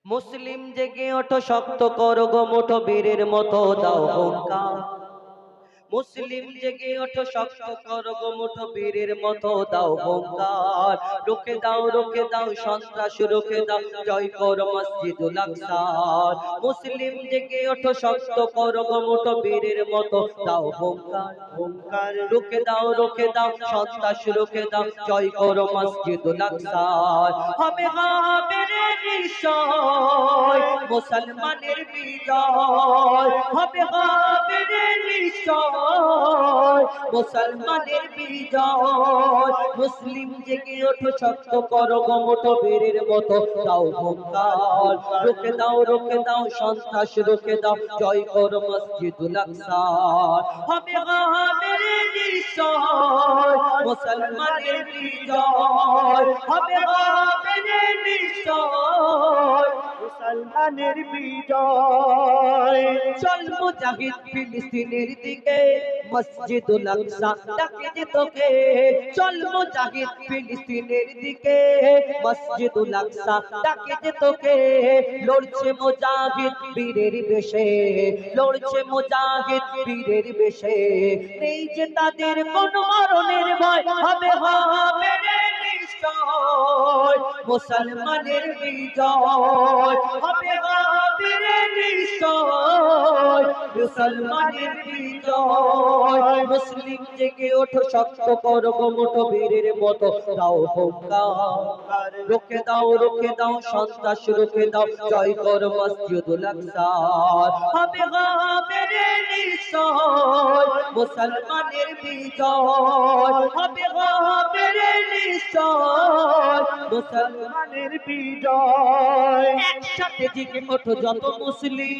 মুসলিম জেগে ওঠো, শক্ত করো গো মুঠো, বীরের মতো দাও হুঙ্কার। মুসলিম জেগে ওঠো, শক্ত করো গো মুঠো, বীরের মতো দাও হুঙ্কার। রুখে দাও সন্ত্রাস, রুখে দাও, জয় করো মসজিদুল আকসার। মুসলিম জেগে ওঠো, শক্ত করো গো মুঠো, বীরের মতো দাও হুঙ্কার। হুঙ্কার রুখে দাও সন্ত্রাস, রুখে দাও, জয় করো মসজিদুল আকসার। হবে রে নিশ্চয় মুসলমানের বিজয়, হবে রে নিশ্চয় মুসলমানের বিজয়। মুসলিম জেগে ওঠো, শক্ত করো গো মুঠো, বীরের মতো দাও হুঙ্কার। রুখে দাও সন্ত্রাস, রুখে দাও, জয় করো মসজিদুল আকসার। হবে রে নিশ্চয় মুসলমানের বিজয়, হবে রে নিশ্চয় মুসলমানের বিজয়। চল মুজাহিদ ফিলিস্তিনের দিকে, মসজিদুল আকসা ডাকে যে তোকে। চল মুজাহিদ ফিলিস্তিনের দিকে, মসজিদুল আকসা ডাকে যে তোকে। লড়ছে মুজাহিদ বীরের বেশে, লড়ছে মুজাহিদ বীরের বেশে। নেই যে তাদের কোনো মরণের ভয়, হবে রে নিশ্চয় মুসলমানের বিজয়, হবে রে নিশ্চয় মুসলমানের বিজয়। মুসলিম জেগে ওঠো, শক্ত করো গো মুঠো, বীরের মতো দাও হুঙ্কার। রুখে দাও সন্ত্রাস, রুখে দাও, জয় করো মসজিদুল আকসার। হবে রে নিশ্চয় মুসলমানের বিজয়, হবে রে নিশ্চয় মুসলমানের বিজয়। একসাথে জেগে ওঠো যত মুসলিম,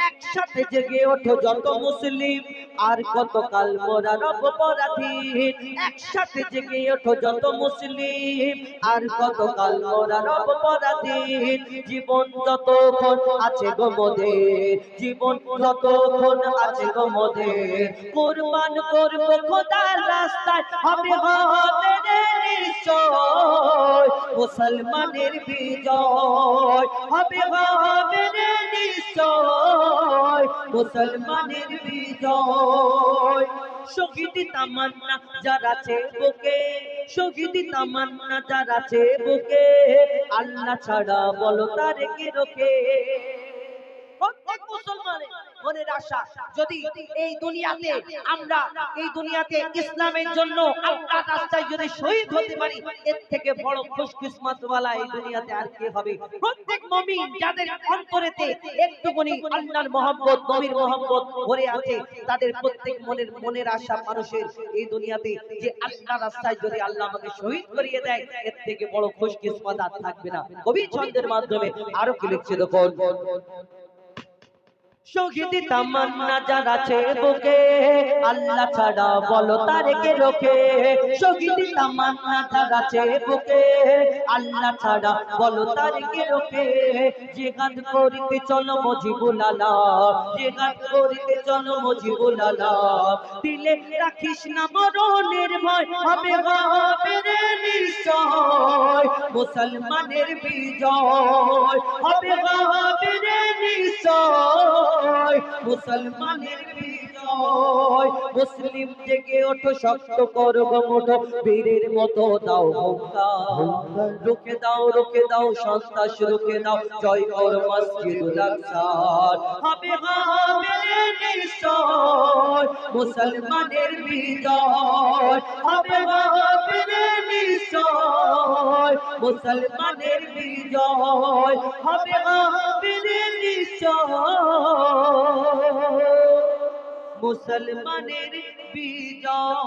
একসাথে জেগে ওঠো যত মুসলিম, আর কতকাল মোরা রব পরাধীন। একসাথে জেগে ওঠো যত মুসলিম, আর কতকাল মোরা রব পরাধীন। জীবন যতক্ষণ আছে গো মোদের, জীবন যতক্ষণ আছে গো মোদের, কুরবান করব খোদার রাস্তায়, হবে রে নিশ্চয় মুসলমানের বিজয়, হবে রে নিশ্চয় মুসলমানের বিজয়। শহীদ তামান্না যারা আছে বুকে, শহীদ তামান্না যারা আছে বুকে, আল্লাহ ছাড়া বলো তারে কে রোকে। প্রত্যেক মুসলমানের মনের আশা, যদি এই দুনিয়াতে আমরা এই দুনিয়াতে ইসলামের জন্য আল্লাহর রাস্তায় যদি শহীদ হতে পারি, এর থেকে বড় খুশকিসমত ওয়ালা এই দুনিয়াতে আর কে হবে। প্রত্যেক মুমিন যাদের অন্তরেতে একটুখানি আল্লাহর মহব্বত, নবীর মহব্বত ভরে আছে, তাদের প্রত্যেক মনের আশা মানুষের এই দুনিয়াতে যে আল্লাহর রাস্তায় যদি আল্লাহ আমাকে শহীদ করিয়ে দেয়, এর থেকে বড় খুশকিসমত আর থাকবে না। কবি ছন্দের মাধ্যমে আরো কি লিখছে দেখুন। শহীদ তামান্না যারা আছে বুকে, আল্লাহ ছাড়া বলো তারে কে রোকে। শহীদ তামান্না যারা আছে বুকে, আল্লাহ ছাড়া বলো তারে কে রোকে। জিহাদ করিতে চলো মুজিবুল আলাম, জিহাদ করিতে চলো মুজিবুল আলাম। দিলে রাখিস না মরণের ভয়, হবে রে নিশ্চয় মুসলমানের বিজয়, হবে রে নিশ্চয় মুসলমানের বিজয়। মুসলিম জেগে ওঠো, শক্ত করো গো মুঠো, বীরের মতো দাও হুঙ্কার। রুখে দাও সন্ত্রাস, রুখে দাও, জয় করো মসজিদুল আকসার। হবে রে নিশ্চয় মুসলমানের বিজয়, হবে রে নিশ্চয় মুসলমানের বিজয়, হবে রে নিশ্চয় মুসলমানের বিজয়।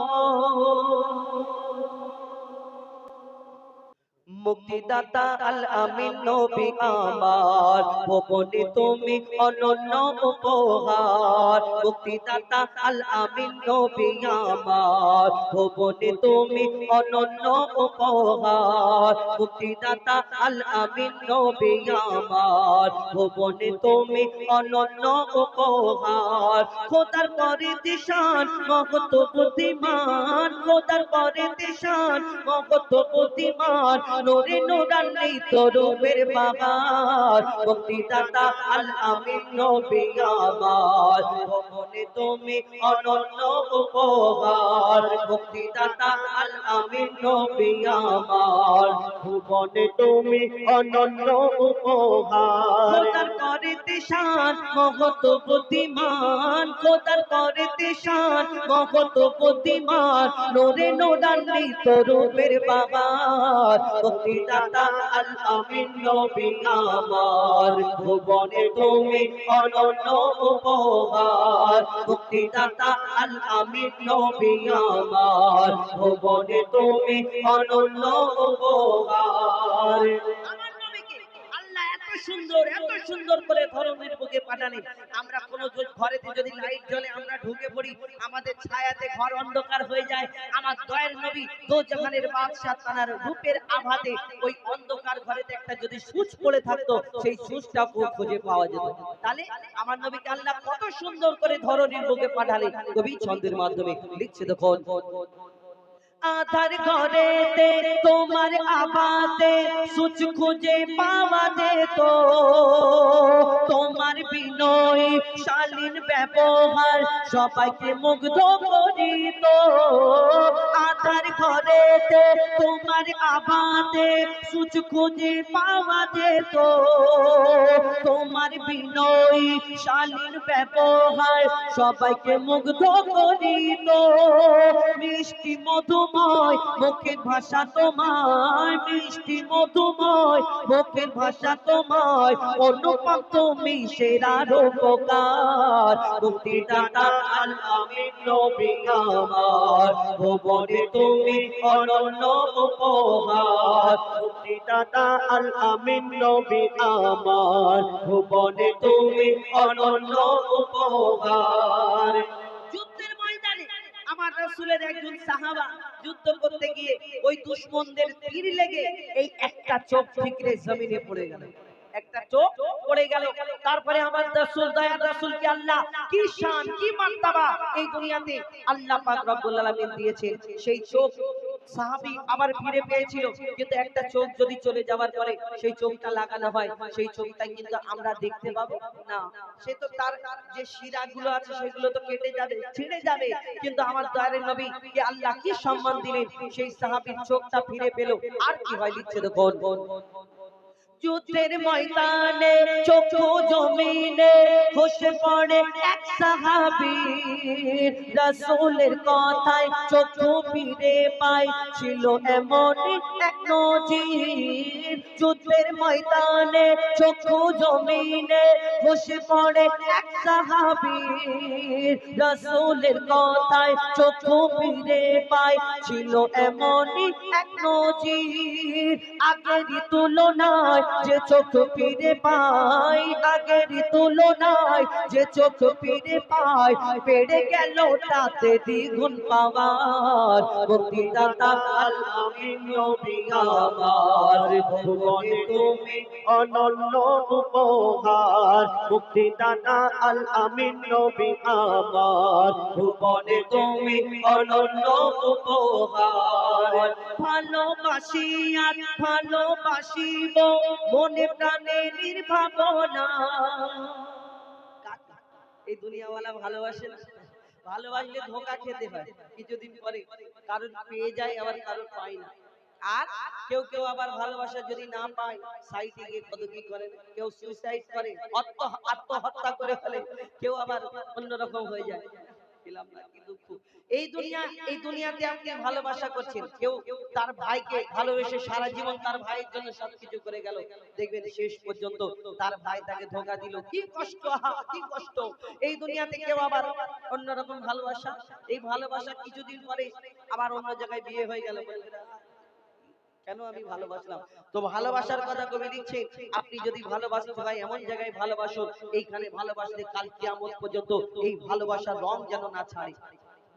মুক্তিদাতা আল আমিন নবী আমার, ভুবনে তুমি অনন্য উপহার। মুক্তিদাতা আল আমিন নবী আমার, ভুবনে তুমি অনন্য উপহার। মুক্তিদাতা আল আমিন নবী আমার, ভুবনে তুমি অনন্য উপহার। খোদার পরে দিশান মহত বুদ্ধিমান, খোদার পরে দিশান মহত বুদ্ধিমান। নূরে নূরান্বিত রূপের বাগান মুক্তিদাতা আল আমিন নবী আমার ভুবনে তুমি অনন্য উপহার মুক্তিদাতা আল আমিন নবী আমার ভুবনে তুমি অনন্য উপহার। খোদার করেতে শান মহত বুদ্ধিমান খোদার করেতে শান মহত বুদ্ধিমান নূরে নূরান্বিত রূপের বাগান মুক্তিদাতা আল আমিন নবী আমার ভুবনে তুমি অনন্য উপহার মুক্তিদাতা আল আমিন নবী আমার ভুবনে তুমি অনন্য উপহার। আমার নবীকে আল্লাহ এত সুন্দর করে ধরনের বুকে পাঠালেন। আমরা কোন ঘরেতে যদি লাইট জ্বলে আমরা ঢুকে পড়ি, আমাদের ছায়াতে ঘর অন্ধকার হয়ে যায়। আমার দয়ার নবী দোজাহানের বাদশা তার রূপের আভাতে ওই অন্ধকার ঘরেতে একটা যদি সুচ পড়ে থাকতো, সেই সুচটা খুঁজে পাওয়া যেত। তাহলে আমার নবীকে আল্লাহ কত সুন্দর করে ধরনের বুকে পাঠালেন কবি ছন্দের মাধ্যমে লিখছে দেখুন। আধার ঘরেতে তোমার আবাতে সুচ খুঁজে পাওয়া যেত তোমার বিনয় শালীন ব্যবহার সবাইকে মুগ্ধ করিত আধার ঘরেতে তোমার আবাতে সুচ খুঁজে পাওয়া যেত তোমার বিনয় শালীন ব্যবহার সবাইকে মুগ্ধ করিত মিষ্টি মধুময় মুখের ভাষা তোমার মিষ্টি মধুময় মুখের ভাষা তোমার অনুপম তুমি সেরার উপকার মুক্তিদাতা আল আমিন নবী আমার ভুবনে তুমি অনন্য উপহার মুক্তিদাতা আল আমিন নবী আমার ভুবনে তুমি অনন্য উপহার। যুদ্ধের ময়দানে আমার রাসূলের একজন সাহাবা যুদ্ধ করতে গিয়ে ওই দুশমনদের তীর লেগে এই একটা চোখ ঠিকরে জমিনে পড়ে গেল একটা চোখ পড়ে গেল তারপরে আমার রাসূল দয়ার রাসূল কি আল্লাহ কি শান কি মার্তবা এই দুনিয়াতে আল্লাহ পাক রব্বুল আলামিন দিয়েছেন সেই চোখ সাহাবী আবার ফিরে পেয়েছিল কিন্তু একটা চোখ যদি চলে যাওয়ার পরে সেই চোখটা লাগানো হয় সেই চোখটা কিন্তু আমরা দেখতে পাবো না সে তো তার যে শিরাগুলো আছে সেগুলো তো কেটে যাবে ছিঁড়ে যাবে কিন্তু আমার দয়ার নবী কে আল্লাহ কি সম্মান দিলেন সেই সাহাবীর চোখটা ফিরে পেল আর কি হয় লিখছে দেখুন যুদ্ধের ময়দানে চোখ জমিনে খসে পড়ে এক সাহাবী রাসূলের কথায় চোখ ফিরে পায় ছিল এমন এক নজির যুদ্ধের ময়দানে চোখ জমিনে খসে পড়ে এক সাহাবী রাসূলের কথায় চোখ ফিরে পায় ছিল এমন এক নজির আগের তুলনায় যে চোখ ফিরে পাই আগের তুলনায় যে চোখ ফিরে পাই বেড়ে গেল তাতে দ্বিগুণ পাওয়ার মুক্তিদাতা আল আমিন নবী আমার ভুবনে তুমি অনন্য উপহার মুক্তিদাতা আল আমিন নবী আমার ভুবনে তুমি অনন্য উপহার ভালোবাসি আর ভালোবাসিব মনে প্রাণে নির্ভাবনা এই দুনিয়াওয়ালা ভালোবাসে না ভালোবাসলে ধোঁকা খেতে হয় কিছুদিন পরে কারণ পেয়ে যায় আবার কারণ পায় না আর কেউ কেউ আবার ভালোবাসা যদি না পায় সাইডে গিয়ে কত কি করে কেউ সুইসাইড করে আত্মহত্যা করে ফেলে কেউ আবার অন্যরকম হয়ে যায় পেলাম না কি দুঃখ এই দুনিয়াতে আপনি ভালোবাসা করছেন কেউ তার ভাইকে ভালোবেসে সারা জীবন তার ভাইয়ের জন্য সবকিছু করে গেল দেখবেন শেষ পর্যন্ত তার ভাই তাকে ধোঁকা দিল কি কষ্ট কি কষ্ট এই দুনিয়াতে কেউ আবার অন্যরকম ভালোবাসা এই ভালোবাসা কিছুদিন পরে আবার অন্য জায়গায় বিয়ে হয়ে গেল কেন আমি ভালোবাসলাম তো ভালোবাসার কথা কবি লিখছে আপনি যদি ভালোবাসতে হয় এমন জায়গায় ভালোবাসো এইখানে ভালোবাসলে কাল কিয়ামত পর্যন্ত এই ভালোবাসার রং যেন না ছাড়ে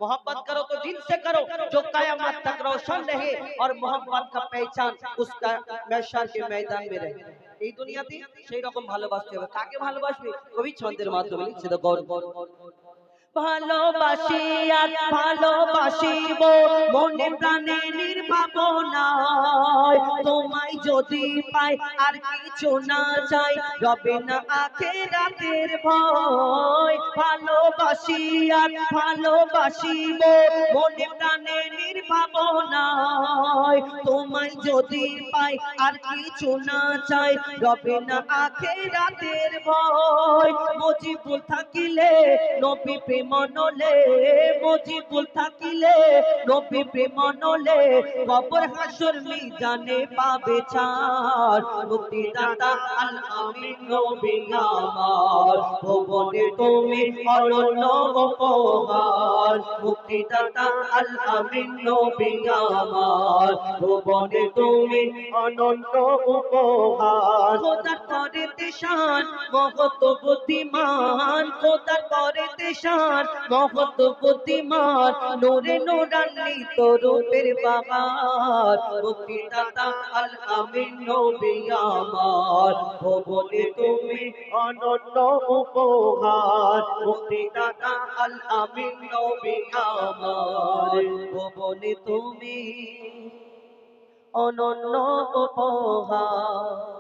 मोहब्बत करो तो दिल से करो जो कयामत तक रोशन रहे और मोहब्बत का पहचान उसका महशर के मैदान में रहे এই দুনিয়াতে সেই রকম ভালোবাসতে হবে কাকে ভালোবাসবে কবি ছন্দের মাধ্যমে লিখছে তো গৌর ভালোবাসি আর ভালোবাসিব মনে প্রাণে নির্ভাবনায় তোমায় তোমায় যদি পাই আর কিছু না চাই, রবে না আখিরাতের ভয়। ভালোবাসি আর ভালোবাসিব মনে প্রাণে নির্ভাবনায়। তোমায় যদি পাই আর কিছু না চাই, রবে না আখিরাতের ভয়। মজিবুল থাকিলে নবী প্রেম নলে, মজিবুল থাকিলে নবী প্রেম নলে, কবর হাসর মিজানে পাবে ছাড়। মুক্তিদাতা আল আমিন নবী আমার, ভুবনে তুমি অনন্য উপহার। মুক্তিদাতা আল আমিন নবী আমার, ভুবনে তুমি অনন্ত উপহার। খোদার করে দেশান মহৎ বুদ্ধিমান, খোদার করে দেশান মহৎ বুদ্ধিমান, নূরে নূরান্বিত রূপের বাহার। মুক্তিদাতা আল আমিন নবী আমার, ভুবনে তুমি অনন্য উপহার। মুক্তিদাতা আল আমিন নবী আমার, ভুবনে তুমি অনন্য উপহার।